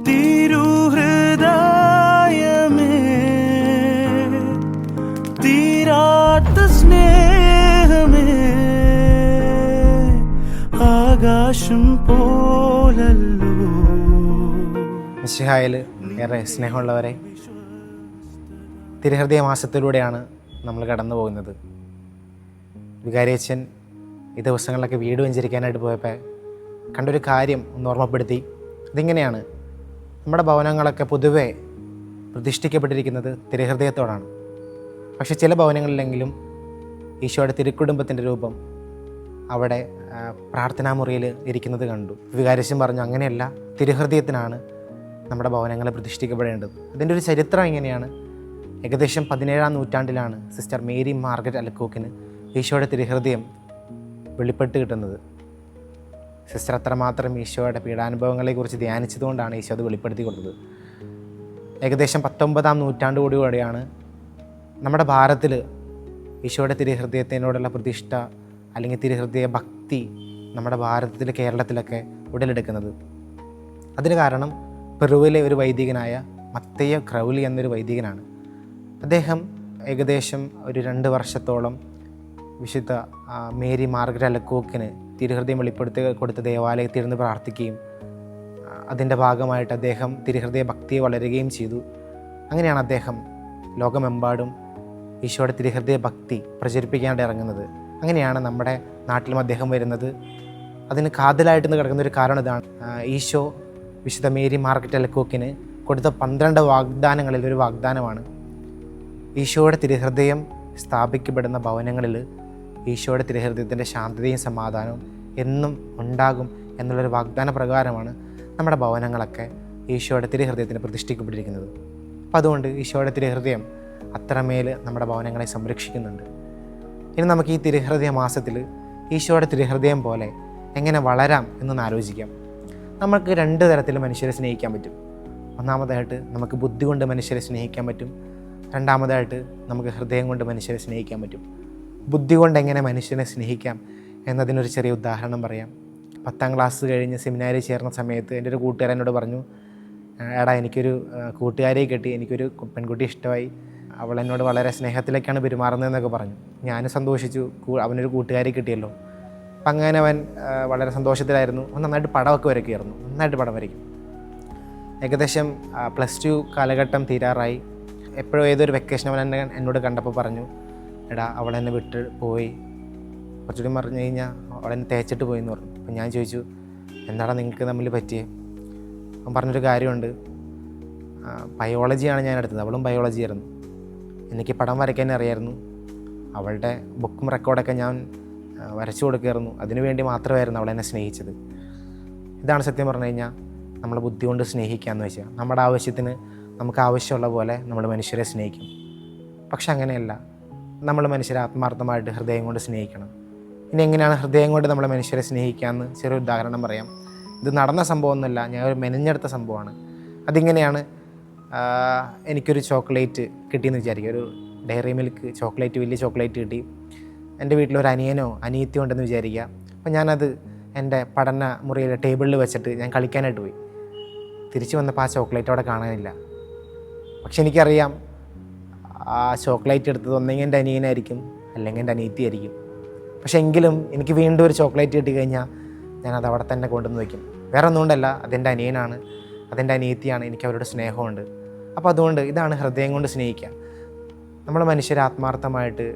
തിരുഹൃദയമേ തീരാത്ത സ്നേഹമേ ആകാശം പോലല്ലോ. മിശിഹായിൽ ഏറെ സ്നേഹമുള്ളവരെ, തിരുഹൃദയ മാസത്തിലൂടെയാണ് നമ്മൾ കടന്നു പോകുന്നത്. വികാരിയച്ഛൻ ഈ ദിവസങ്ങളിലൊക്കെ വീട് വെഞ്ചരിക്കാനായിട്ട് പോയപ്പോൾ കണ്ടൊരു കാര്യം ഒന്ന് ഓർമ്മപ്പെടുത്തി. അതിങ്ങനെയാണ്: നമ്മുടെ ഭവനങ്ങളൊക്കെ പൊതുവെ പ്രതിഷ്ഠിക്കപ്പെട്ടിരിക്കുന്നത് തിരുഹൃദയത്തോടാണ്. പക്ഷെ ചില ഭവനങ്ങളിലെങ്കിലും ഈശോയുടെ തിരുക്കുടുംബത്തിൻ്റെ രൂപം അവിടെ പ്രാർത്ഥനാമുറിയിൽ ഇരിക്കുന്നത് കണ്ടു. വികാരിയച്ഛൻ പറഞ്ഞു, അങ്ങനെയല്ല, തിരുഹൃദയത്തിനാണ് നമ്മുടെ ഭവനങ്ങളെ പ്രതിഷ്ഠിക്കപ്പെടേണ്ടത്. അതിൻ്റെ ഒരു ചരിത്രം ഇങ്ങനെയാണ്. ഏകദേശം 17-ാം നൂറ്റാണ്ടിലാണ് സിസ്റ്റർ മേരി മാർഗരറ്റ് അലക്കോക്കിന് ഈശോയുടെ തിരുഹൃദയം വെളിപ്പെട്ട് കിട്ടുന്നത്. സിസ്റ്റർ അത്രമാത്രം ഈശോയുടെ പീഡാനുഭവങ്ങളെക്കുറിച്ച് ധ്യാനിച്ചതുകൊണ്ടാണ് ഈശോ അത് വെളിപ്പെടുത്തി കൊടുത്തത്. ഏകദേശം 19-ാം നൂറ്റാണ്ടോടുകൂടിയാണ് നമ്മുടെ ഭാരതത്തിൽ ഈശോയുടെ തിരുഹൃദയത്തിനോടുള്ള പ്രതിഷ്ഠ അല്ലെങ്കിൽ തിരുഹൃദയ ഭക്തി നമ്മുടെ ഭാരതത്തിൽ, കേരളത്തിലൊക്കെ ഉടലെടുക്കുന്നത്. അതിന് കാരണം പെറുവിലെ ഒരു വൈദികനായ മത്തയ്യ ക്രൗലി എന്നൊരു വൈദികനാണ്. അദ്ദേഹം ഏകദേശം ഒരു 2 വർഷത്തോളം വിശുദ്ധ മേരി മാർഗരറ്റ് അലക്കോക്കിന് തിരുഹൃദയം വെളിപ്പെടുത്തി കൊടുത്ത ദേവാലയത്തിൽ ഇരുന്ന് പ്രാർത്ഥിക്കുകയും അതിൻ്റെ ഭാഗമായിട്ട് അദ്ദേഹം തിരുഹൃദയ ഭക്തിയെ വളരുകയും ചെയ്തു. അങ്ങനെയാണ് അദ്ദേഹം ലോകമെമ്പാടും ഈശോയുടെ തിരുഹൃദയ ഭക്തി പ്രചരിപ്പിക്കാനായിട്ട് ഇറങ്ങുന്നത്. അങ്ങനെയാണ് നമ്മുടെ നാട്ടിലും അദ്ദേഹം വരുന്നത്. അതിന് കാതലായിട്ട് കിടക്കുന്ന ഒരു കാരണം ഇതാണ്. ഈശോ വിശുദ്ധ മേരി മാർഗരറ്റ് അലക്കോക്കിന് കൊടുത്ത 12 വാഗ്ദാനങ്ങളിൽ ഒരു വാഗ്ദാനമാണ് ഈശോയുടെ തിരുഹൃദയം സ്ഥാപിക്കപ്പെടുന്ന ഭവനങ്ങളിൽ ഈശോയുടെ തിരുഹൃദയത്തിൻ്റെ ശാന്തതയും സമാധാനവും എന്നും ഉണ്ടാകും എന്നുള്ളൊരു വാഗ്ദാന പ്രകാരമാണ് നമ്മുടെ ഭവനങ്ങളൊക്കെ ഈശോയുടെ തിരുഹൃദയത്തിന് പ്രതിഷ്ഠിക്കപ്പെട്ടിരിക്കുന്നത്. അപ്പോൾ അതുകൊണ്ട് ഈശോയുടെ തിരുഹൃദയം അത്രമേൽ നമ്മുടെ ഭവനങ്ങളെ സംരക്ഷിക്കുന്നുണ്ട്. ഇനി നമുക്ക് ഈ തിരുഹൃദയ മാസത്തിൽ ഈശോയുടെ തിരുഹൃദയം പോലെ എങ്ങനെ വളരാം എന്നൊന്ന് ആലോചിക്കാം. നമുക്ക് 2 തരത്തിൽ മനുഷ്യരെ സ്നേഹിക്കാൻ പറ്റും. ഒന്നാമതായിട്ട് നമുക്ക് ബുദ്ധി കൊണ്ട് മനുഷ്യരെ സ്നേഹിക്കാൻ പറ്റും. രണ്ടാമതായിട്ട് നമുക്ക് ഹൃദയം കൊണ്ട് മനുഷ്യരെ സ്നേഹിക്കാൻ പറ്റും. ബുദ്ധി കൊണ്ട് എങ്ങനെ മനുഷ്യനെ സ്നേഹിക്കാം എന്നതിനൊരു ചെറിയ ഉദാഹരണം പറയാം. 10ാം ക്ലാസ് കഴിഞ്ഞ് സെമിനാരിൽ ചേർന്ന സമയത്ത് എൻ്റെ ഒരു കൂട്ടുകാരൻ എന്നോട് പറഞ്ഞു, എടാ എനിക്കൊരു കൂട്ടുകാരിയെ കിട്ടി, എനിക്കൊരു പെൺകുട്ടി ഇഷ്ടമായി, അവൾ എന്നോട് വളരെ സ്നേഹത്തിലേക്കാണ് പെരുമാറുന്നതെന്നൊക്കെ പറഞ്ഞു. ഞാൻ സന്തോഷിച്ചു, അവനൊരു കൂട്ടുകാരി കിട്ടിയല്ലോ. അപ്പം അങ്ങനെ അവൻ വളരെ സന്തോഷത്തിലായിരുന്നു. നന്നായിട്ട് പടമൊക്കെ വരയ്ക്കുമായിരുന്നു, നന്നായിട്ട് പടം വരയ്ക്കും. ഏകദേശം +2 കാലഘട്ടം തീരാറായി. എപ്പോഴും ഏതൊരു വെക്കേഷൻ അവൻ എന്നോട് കണ്ടപ്പോൾ പറഞ്ഞു, എടാ അവളെന്നെ വിട്ട് പോയി, കുറച്ചുകൂടി പറഞ്ഞു കഴിഞ്ഞാൽ അവളെന്നെ തേച്ചിട്ട് പോയി എന്ന് പറഞ്ഞു. അപ്പം ഞാൻ ചോദിച്ചു, എന്താണ് നിങ്ങൾക്ക് തമ്മിൽ പറ്റിയേ? അവൻ പറഞ്ഞൊരു കാര്യമുണ്ട്, ബയോളജിയാണ് ഞാൻ എടുത്തത്, അവളും ബയോളജി ആയിരുന്നു. എനിക്ക് പടം വരയ്ക്കാൻ അറിയായിരുന്നു, അവളുടെ ബുക്കും റെക്കോർഡൊക്കെ ഞാൻ വരച്ചു കൊടുക്കുമായിരുന്നു, അതിനുവേണ്ടി മാത്രമായിരുന്നു അവളെന്നെ സ്നേഹിച്ചത്. ഇതാണ് സത്യം പറഞ്ഞു കഴിഞ്ഞാൽ നമ്മൾ ബുദ്ധി കൊണ്ട് സ്നേഹിക്കാമെന്ന് വെച്ചാൽ നമ്മുടെ ആവശ്യത്തിന് നമുക്ക് ആവശ്യമുള്ള പോലെ നമ്മൾ മനുഷ്യരെ സ്നേഹിക്കും. പക്ഷെ അങ്ങനെയല്ല, നമ്മൾ മനുഷ്യരെ ആത്മാർത്ഥമായിട്ട് ഹൃദയം കൊണ്ട് സ്നേഹിക്കണം. ഇനി എങ്ങനെയാണ് ഹൃദയം കൊണ്ട് നമ്മൾ മനുഷ്യരെ സ്നേഹിക്കാമെന്ന് ചെറിയൊരു ഉദാഹരണം പറയാം. ഇത് നടന്ന സംഭവമൊന്നുമല്ല, ഞാൻ ഒരു മെനഞ്ഞെടുത്ത സംഭവമാണ്. അതിങ്ങനെയാണ്, എനിക്കൊരു ചോക്ലേറ്റ് കിട്ടിയെന്ന് വിചാരിക്കുക, ഒരു ഡയറി മിൽക്ക് ചോക്ലേറ്റ്, വലിയ ചോക്ലേറ്റ് കിട്ടി. എൻ്റെ വീട്ടിലൊരു അനിയനോ അനിയത്തിയോ ഉണ്ടെന്ന് വിചാരിക്കുക. അപ്പോൾ ഞാനത് എൻ്റെ പഠന മുറിയിലെ ടേബിളിൽ വെച്ചിട്ട് ഞാൻ കളിക്കാനായിട്ട് പോയി. തിരിച്ചു വന്നപ്പോൾ ആ ചോക്ലേറ്റ് അവിടെ കാണാനില്ല. പക്ഷെ എനിക്കറിയാം ആ ചോക്ലേറ്റ് എടുത്തത് ഒന്നെങ്കിൽ എൻ്റെ അനിയനായിരിക്കും, അല്ലെങ്കിൽ എൻ്റെ അനിയത്തിയായിരിക്കും. പക്ഷെ എങ്കിലും എനിക്ക് വീണ്ടും ഒരു ചോക്ലേറ്റ് കിട്ടിക്കഴിഞ്ഞാൽ ഞാനത് അവിടെ തന്നെ കൊണ്ടുവന്ന് വയ്ക്കും. വേറെ ഒന്നുകൊണ്ടല്ല, അതെൻ്റെ അനിയനാണ്, അതെൻ്റെ അനിയത്തിയാണ്, എനിക്ക് അവരുടെ സ്നേഹമുണ്ട്. അപ്പോൾ അതുകൊണ്ട് ഇതാണ് ഹൃദയം കൊണ്ട് സ്നേഹിക്കുക. നമ്മൾ മനുഷ്യരെ ആത്മാർത്ഥമായിട്ട്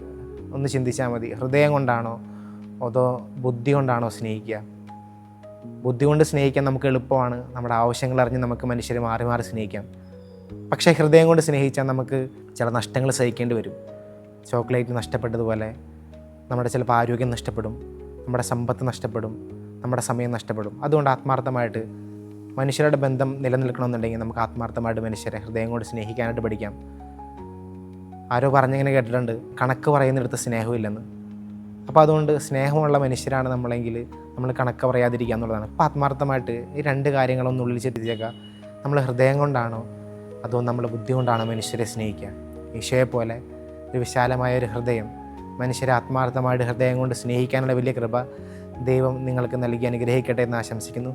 ഒന്ന് ചിന്തിച്ചാൽ മതി. ഹൃദയം കൊണ്ടാണോ അതോ ബുദ്ധി കൊണ്ടാണോ സ്നേഹിക്കുക? ബുദ്ധി കൊണ്ട് സ്നേഹിക്കാൻ നമുക്ക് എളുപ്പമാണ്, നമ്മുടെ ആവശ്യങ്ങൾ അറിഞ്ഞ് നമുക്ക് മനുഷ്യരെ മാറി മാറി സ്നേഹിക്കാം. പക്ഷേ ഹൃദയം കൊണ്ട് സ്നേഹിച്ചാൽ നമുക്ക് ചില നഷ്ടങ്ങൾ സഹിക്കേണ്ടി വരും. ചോക്ലേറ്റ് നഷ്ടപ്പെട്ടതുപോലെ നമ്മുടെ ചിലപ്പോൾ ആരോഗ്യം നഷ്ടപ്പെടും, നമ്മുടെ സമ്പത്ത് നഷ്ടപ്പെടും, നമ്മുടെ സമയം നഷ്ടപ്പെടും. അതുകൊണ്ട് ആത്മാർത്ഥമായിട്ട് മനുഷ്യരുടെ ബന്ധം നിലനിൽക്കണമെന്നുണ്ടെങ്കിൽ നമുക്ക് ആത്മാർത്ഥമായിട്ട് മനുഷ്യരെ ഹൃദയം കൊണ്ട് സ്നേഹിക്കാനായിട്ട് പഠിക്കാം. ആരോ പറഞ്ഞിങ്ങനെ കേട്ടിട്ടുണ്ട്, കണക്ക് പറയുന്നിടത്ത് സ്നേഹമില്ലെന്ന്. അപ്പോൾ അതുകൊണ്ട് സ്നേഹമുള്ള മനുഷ്യരാണ് നമ്മളെങ്കിൽ നമ്മൾ കണക്ക് പറയാതിരിക്കുക എന്നുള്ളതാണ്. അപ്പോൾ ആത്മാർത്ഥമായിട്ട് ഈ 2 കാര്യങ്ങളൊന്നും ഉള്ളിൽ ചിന്തിച്ചേക്കാം. നമ്മൾ ഹൃദയം കൊണ്ടാണോ അതോ നമ്മൾ ബുദ്ധി കൊണ്ടാണോ മനുഷ്യരെ സ്നേഹിക്കുക? ഈശോയെ പോലെ ഒരു വിശാലമായ ഒരു ഹൃദയം, മനുഷ്യരെ ആത്മാർത്ഥമായിട്ട് ഹൃദയം കൊണ്ട് സ്നേഹിക്കാനുള്ള വലിയ കൃപ ദൈവം നിങ്ങൾക്ക് നൽകി അനുഗ്രഹിക്കട്ടെ എന്ന് ആശംസിക്കുന്നു.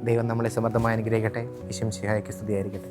ദൈവം നമ്മളെ സമൃദ്ധമായി അനുഗ്രഹിക്കട്ടെ. ഈശോ മിശിഹായ്ക്ക് സ്തുതിയായിരിക്കട്ടെ.